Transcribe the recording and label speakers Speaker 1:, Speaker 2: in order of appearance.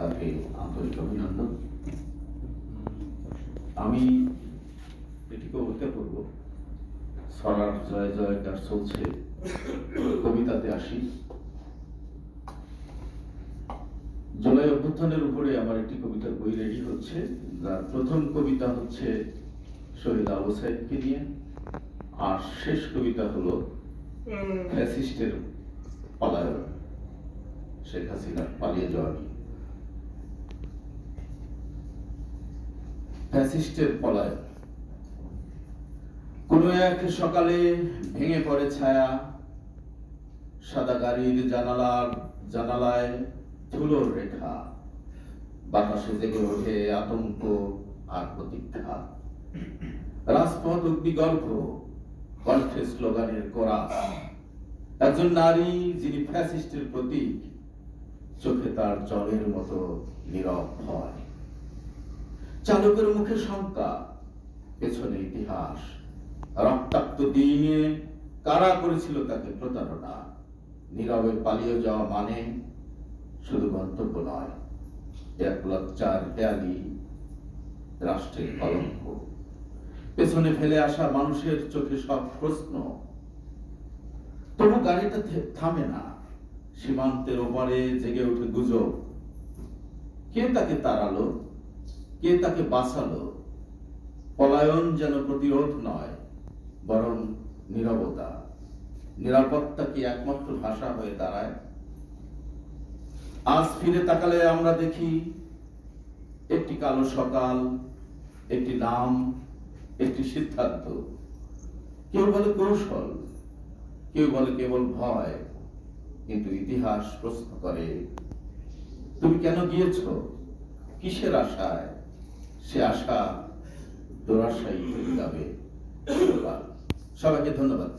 Speaker 1: তাকে আন্তরিক অভিনন্দন। আমি এটি কবিতা পড়ব। সরার জয় জয়কার চলছে, কবিতাতে আসি। জুলাই অভ্যুত্থানের উপরে আমার একটি কবিতার বই রেডি হচ্ছে। যার প্রথম কবিতা হচ্ছে শহীদ আবু সাইদকে নিয়ে, আর শেষ কবিতা হলো ফ্যাসিস্টের পলায়ন, শেখ হাসিনার পালিয়ে যাওয়া নিয়ে। ফ্যাসিস্টের পলায়ন। কোন এক সকালে ভেঙে পড়ে ছায়া, সাদা গাড়ির জানালায় ধুলোর রেখা, বাতাসে জেগে ওঠে আতঙ্ক আর প্রতীক্ষা। রাজপথ অগ্নিগর্ভ, কণ্ঠে স্লোগানের কোরাস। একজন নারী যিনি ফ্যাসিস্টের প্রতীক, চোখে তার জলের মতো নীরব ভয়। চালকের মুখে শঙ্কা, পেছনে ইতিহাস। রক্তাক্ত দিনে কারা করেছিল তাকে প্রতারণা। নীরবে পালিয়ে যাওয়া মানে শুধু গন্তব্য নয়, এক লজ্জার হেয়ালি, রাষ্ট্রের কলঙ্ক। পেছনে ফেলে আসা মানুষের চোখে সব প্রশ্ন। তবু গাড়িটা থামে না। সীমান্তের ওপারে জেগে ওঠে গুজব। কে তাকে তাড়ালো, কে তাকে বাঁচালো? পলায়ন যেন প্রতিরোধ নয়, বরং নীরবতা। নিরাপত্তা কি একমাত্র ভাষা হয়ে দাঁড়ায়? আজ ফিরে তাকালে আমরা দেখি একটি কালো সকাল, একটি নাম, একটি সিদ্ধান্ত। কেউ বলে কৌশল, কেউ বলে কেবল ভয়। কিন্তু ইতিহাস প্রশ্ন করে, তুমি কেন গিয়েছ? কিসের আশায়? সে আশা দুরাশাই হয়ে যাবে। সবাইকে ধন্যবাদ।